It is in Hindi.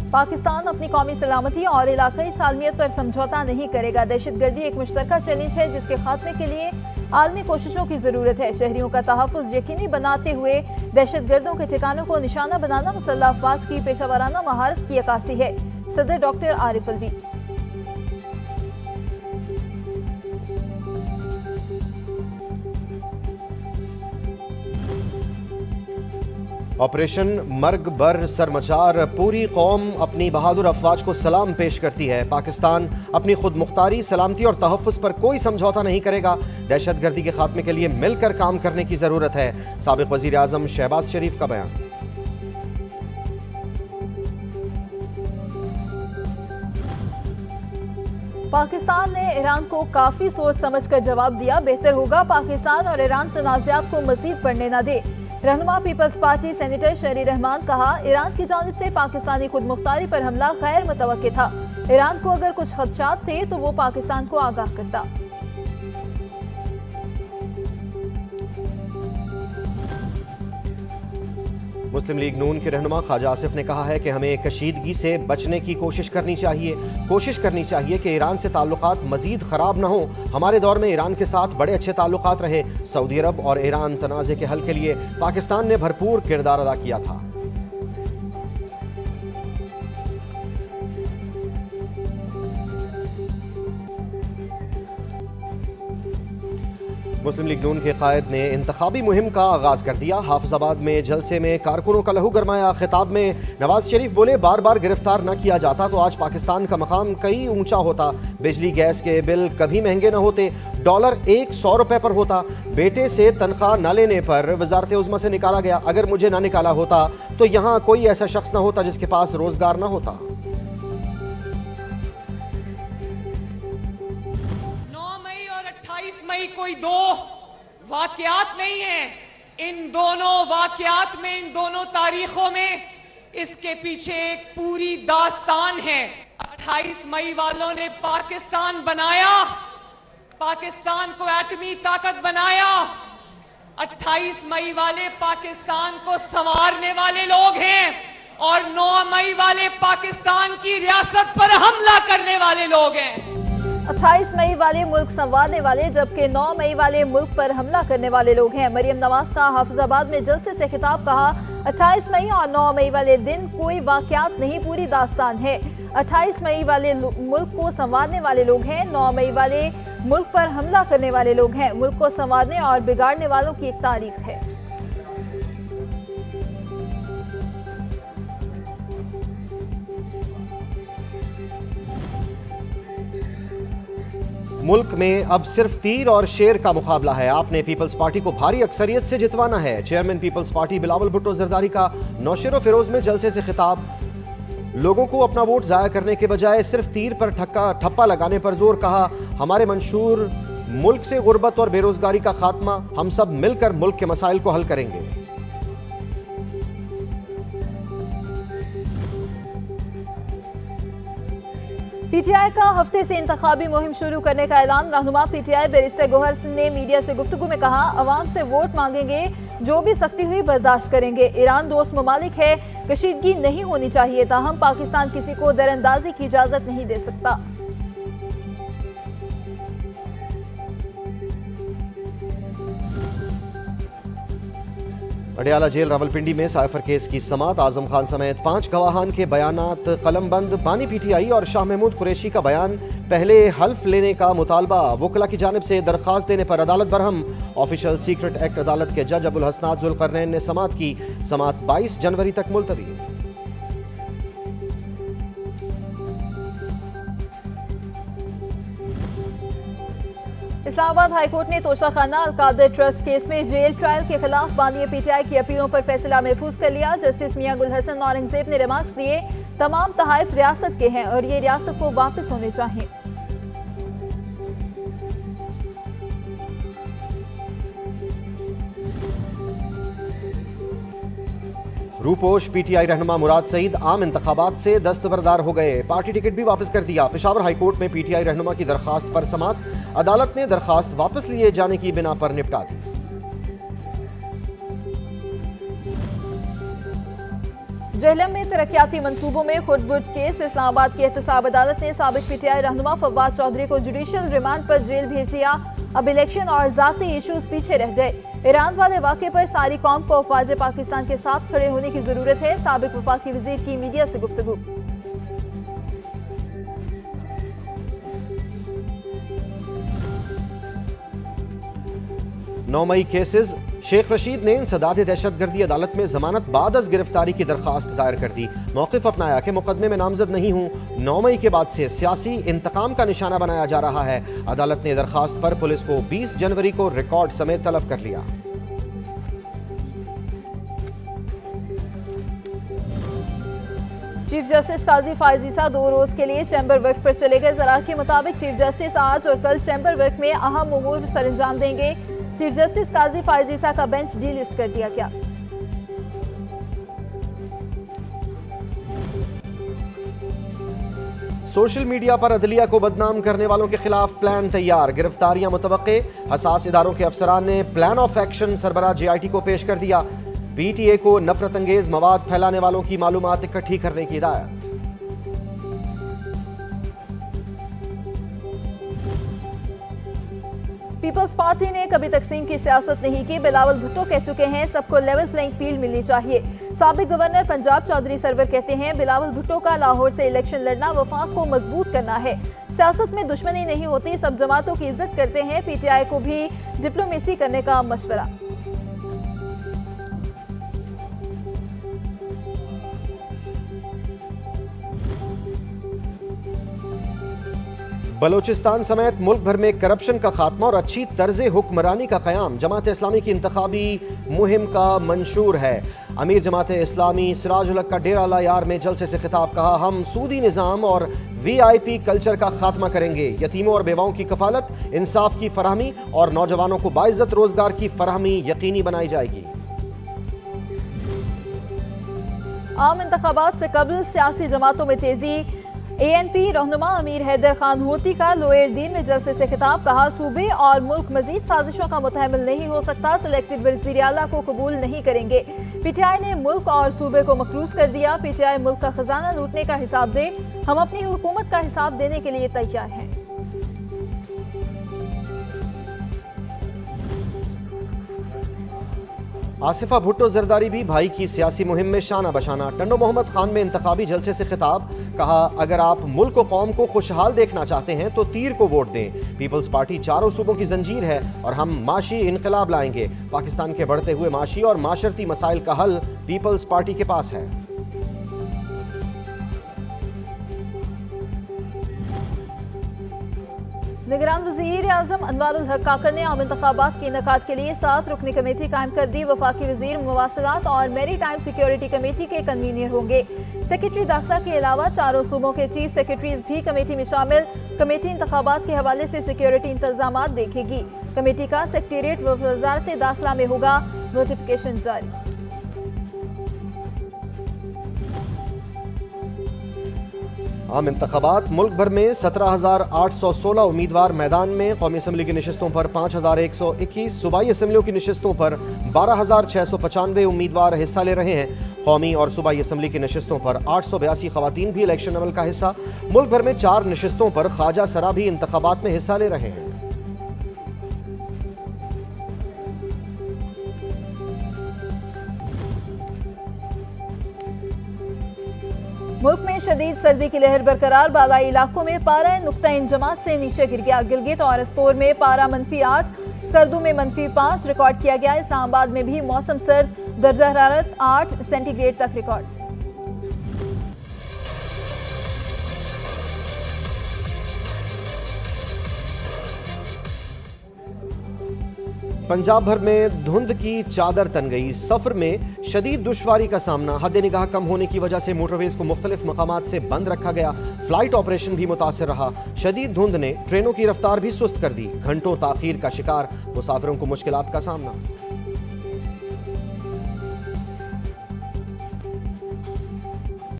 पाकिस्तान अपनी कौमी सलामती और इलाकाई सालमियत पर समझौता नहीं करेगा। दहशतगर्दी एक मुश्तरका चैलेंज है जिसके खात्मे के लिए आलमी कोशिशों की जरूरत है। शहरियों का तहफ़्फ़ुज़ यकीनी बनाते हुए दहशतगर्दों के ठिकानों को निशाना बनाना मुसल्लह अफवाज की पेशावराना महारत की अक्कासी है। सदर डॉक्टर आरिफ अलवी। ऑपरेशन मर्ग बर सरमचार पूरी कौम अपनी बहादुर अफवाज को सलाम पेश करती है। पाकिस्तान अपनी खुद मुख्तारी, सलामती और तहफ़्फ़ुज़ पर कोई समझौता नहीं करेगा। दहशतगर्दी के खात्मे के लिए मिलकर काम करने की जरूरत है। साबिक़ वज़ीर आज़म शहबाज शरीफ का बयान। पाकिस्तान ने ईरान को काफी सोच समझ कर जवाब दिया। बेहतर होगा पाकिस्तान और ईरान तनाज़ात को मज़ीद बढ़ने न दे। रहनुमा पीपल्स पार्टी सेनेटर शहरी रहमान कहा, ईरान की जानिब से पाकिस्तानी खुद मुख्तारी पर हमला गैर मुतवक्किल था। ईरान को अगर कुछ खदशात थे तो वो पाकिस्तान को आगाह करता। मुस्लिम लीग नून के रहनुमा ख्वाजा आसिफ ने कहा है कि हमें कशीदगी से बचने की कोशिश करनी चाहिए कि ईरान से ताल्लुकात मजीद ख़राब ना हो। हमारे दौर में ईरान के साथ बड़े अच्छे ताल्लुकात रहे। सऊदी अरब और ईरान तनाज़े के हल के लिए पाकिस्तान ने भरपूर किरदार अदा किया था। मुस्लिम लीग नून के कायद ने इंतखाबी मुहिम का आगाज कर दिया। हाफिजाबाद में जलसे में कारकुनों का लहू गरमाया। खिताब में नवाज शरीफ बोले, बार बार गिरफ्तार न किया जाता तो आज पाकिस्तान का मकाम कई ऊंचा होता। बिजली गैस के बिल कभी महंगे न होते। डॉलर 100 रुपए पर होता। बेटे से तनख्वाह न लेने पर वजारत उज़्मा से निकाला गया। अगर मुझे न निकाला होता तो यहाँ कोई ऐसा शख्स न होता जिसके पास रोजगार न होता। 9 मई और 28 मई कोई दो वाकयात नहीं है। इन दोनों वाकयात में, इन दोनों तारीखों में इसके पीछे एक पूरी दास्तान है। 28 मई वालों ने पाकिस्तान बनाया, पाकिस्तान को एटमी ताकत बनाया। 28 मई वाले पाकिस्तान को संवारने वाले लोग हैं और 9 मई वाले पाकिस्तान की रियासत पर हमला करने वाले लोग हैं। 28 मई वाले मुल्क संवारने वाले, जबकि 9 मई वाले मुल्क पर हमला करने वाले लोग हैं। मरियम नवाज का हाफिजाबाद में जलसे से खिताब, कहा 28 मई और 9 मई वाले दिन कोई वाकयात नहीं, पूरी दास्तान है। 28 मई वाले मुल्क को संवारने वाले लोग हैं, 9 मई वाले मुल्क पर हमला करने वाले लोग हैं। मुल्क को संवारने और बिगाड़ने वालों की एक तारीख है। मुल्क में अब सिर्फ तीर और शेर का मुकाबला है। आपने पीपल्स पार्टी को भारी अक्सरियत से जितवाना है। Chairman peoples party Bilawal Bhutto Zardari का नौशेरो फिरोज में जलसे से खिताब, लोगों को अपना वोट जाया करने के बजाय सिर्फ तीर पर ठप्पा लगाने पर जोर। कहा, हमारे मंशूर मुल्क से गुर्बत और बेरोजगारी का खात्मा, हम सब मिलकर मुल्क के मसाइल को हल करेंगे। पीटीआई का हफ्ते से इंतखाबी मुहिम शुरू करने का ऐलान। रहनुमा पीटीआई बैरिस्टर गोहर ने मीडिया से गुफ्तगू में कहा, अवाम से वोट मांगेंगे, जो भी सख्ती हुई बर्दाश्त करेंगे। ईरान दोस्त ममालिक है, कशीदगी नहीं होनी चाहिए, ताहम पाकिस्तान किसी को दरअंदाजी की इजाजत नहीं दे सकता। अडियाला जेल रावलपिंडी में साइफर केस की समात, आजम खान समेत 5 गवाहान के बयानात कलमबंद। बानी पीटीआई और शाह महमूद कुरैशी का बयान, पहले हल्फ लेने का मुतालबा। वकला की जानिब से दरख्वास्त देने पर अदालत बरहम। ऑफिशियल सीक्रेट एक्ट अदालत के जज अबुल हसनात जुल्करनैन ने समात की। समात 22 जनवरी तक मुलतवी। इस्लामाबाद हाईकोर्ट ने तोशाखाना अलकादर ट्रस्ट केस में जेल ट्रायल के खिलाफ बानी पीटीआई की अपीलों पर फैसला महफूज कर लिया। जस्टिस मियां गुल हसन औरंगजेब ने रिमार्क्स दिए, तमाम तहाइफ रियासत के हैं और ये रियासत को वापस होने चाहिए। रूपोश पीटीआई रहनुमा मुराद सईद आम इंतखाबात से दस्तबरदार हो गए। पार्टी टिकट भी वापस कर दिया। पेशावर हाईकोर्ट में पीटीआई रहनुमा की दरखास्त पर समात, अदालत ने दरखास्त वापस लिए जाने की बिना पर निपटा दी। जेहलम में तरक्याती मंसूबों में खुदबुद केस। इस्लामाबाद की एहतसाब अदालत ने साबिक पीटीआई रहनुमा फवाद चौधरी को जुडिशियल रिमांड पर जेल भेज दिया। अब इलेक्शन और जाती इश्यूज पीछे रह गए। ईरान वाले वाक़े पर सारी कौम को अफवाज पाकिस्तान के साथ खड़े होने की जरूरत है। साबिक वफाकी वजीर की मीडिया से गुफ्तगू। नौ मई केसेस। शेख रशीद ने इंसदाद दहशतगर्दी अदालत में जमानत बाद अज गिरफ्तारी की दरखास्त दायर कर दी। मौक़िफ़ अपनाया कि मुकदमे में नामजद नहीं हूँ। 9 मई के बाद से सियासी इंतकाम का निशाना बनाया जा रहा है। अदालत ने दरखास्त पर पुलिस को 20 जनवरी को रिकॉर्ड समेत तलब कर लिया। चीफ जस्टिस काजी फायज ईसा 2 रोज के लिए चैम्बर वर्क पर चले गए। जरा के मुताबिक चीफ जस्टिस आज और कल चैम्बर वर्क में अहम उमूर सरअंजाम देंगे। चीफ जस्टिस काजी फायज ईसा का बेंच डीलिस्ट कर दिया गया। सोशल मीडिया पर अदलिया को बदनाम करने वालों के खिलाफ प्लान तैयार। गिरफ्तारियां मुतवक्के। हसास इदारों के अफसरान ने प्लान ऑफ एक्शन सरबराह JIT को पेश कर दिया। PTA को नफरत अंगेज मवाद फैलाने वालों की मालूमात इकट्ठी करने की हिदायत। पीपल्स पार्टी ने कभी तकसीम की सियासत नहीं की। बिलावल भुट्टो कह चुके हैं सबको लेवल प्लेइंग फील्ड मिलनी चाहिए। साबिक गवर्नर पंजाब चौधरी सरवर कहते हैं बिलावल भुट्टो का लाहौर से इलेक्शन लड़ना वफाक को मजबूत करना है। सियासत में दुश्मनी नहीं होती, सब जमातों की इज्जत करते हैं। PTI को भी डिप्लोमेसी करने का मशवरा। बलोचिस्तान समेत मुल्क भर में करप्शन का खात्मा और अच्छी तर्ज हुक्मरानी का क़याम जमात इस्लामी की इंतखाबी मुहिम का मंशूर है। अमीर जमात इस्लामी सिराजुल हक का डेरा ला यार में जलसे से खिताब कहा, हम सूदी निज़ाम और VIP कल्चर का खात्मा करेंगे। यतीमों और बेवाओं की कफालत, इंसाफ की फराहमी और नौजवानों को बाइज्जत रोजगार की फराहमी यकीनी बनाई जाएगी। आम इंतखाबात से कबल सियासी जमातों में तेजी। ANP रहनुमा अमीर हैदर खान होती का लोअर दीन में जलसे से खिताब, कहा सूबे और मुल्क मजीद साजिशों का मुतहमिल नहीं हो सकता। सिलेक्टेड वज़ीर आला को कबूल नहीं करेंगे। PTI ने मुल्क और सूबे को मकरूज कर दिया। PTI मुल्क का खजाना लूटने का हिसाब दे, हम अपनी हुकूमत का हिसाब देने के लिए तैयार हैं। आसिफा भुट्टो जरदारी भी भाई की सियासी मुहिम में शाना बशाना। टंडो मोहम्मद खान में इंतखाबी जलसे से खिताब, कहा अगर आप मुल्क और कौम को खुशहाल देखना चाहते हैं तो तीर को वोट दें। पीपल्स पार्टी चारों सूबों की जंजीर है और हम माशी इनकलाब लाएंगे। पाकिस्तान के बढ़ते हुए माशी और माशरती मसाइल का हल पीपल्स पार्टी के पास है। निगरान वज़ीर आज़म अनवारुल हक काकर ने आम इंतखाबात के इनेकाद के लिए 7 रुकनी कमेटी कायम कर दी। वफाकी वज़ीर मवासलात और मेरी टाइम सिक्योरिटी कमेटी के कन्वीनर होंगे। सेक्रेटरी दाखिला के अलावा चारों सूबों के चीफ सेक्रेटरीज भी कमेटी में शामिल। कमेटी इंतखाबात के हवाले से सिक्योरिटी इंतजामात देखेगी। कमेटी का सेक्रेटेरिएट व वज़ारत दाखिला में होगा। नोटिफिकेशन जारी। आम इंतखाबात मुल्क भर में 17,816 उम्मीदवार मैदान में। कौमी असम्बली की नशस्तों पर 5,121, सूबाई असम्बलियों की नशस्तों पर 12,695 उम्मीदवार हिस्सा ले रहे हैं। कौमी और सूबाई असम्बली की नशस्तों पर 882 खवातीन भी इलेक्शन अमल का हिस्सा। मुल्क भर में 4 नशस्तों पर ख्वाजा सरा भी इंतखाबात में हिस्सा ले रहे हैं। मुल्क में शदीद सर्दी की लहर बरकरार। बालाई इलाकों में पारा नुक्ता इंजमात से नीचे गिर गया। गिलगित और अस्तोर में पारा -8, स्कर्दू में -5 रिकॉर्ड किया गया। इस्लामाबाद में भी मौसम सर्द, दर्जा हरारत 8 सेंटीग्रेड तक रिकॉर्ड। पंजाब भर में धुंध की चादर तन गई। सफर में शदीद दुश्वारी का सामना। हद निगाह कम होने की वजह से मोटरवेज को मुख्तलिफ मकामात से बंद रखा गया। फ्लाइट ऑपरेशन भी मुतासर रहा। शदीद धुंध ने ट्रेनों की रफ्तार भी सुस्त कर दी। घंटों ताखीर का शिकार मुसाफिरों को मुश्किलात का सामना।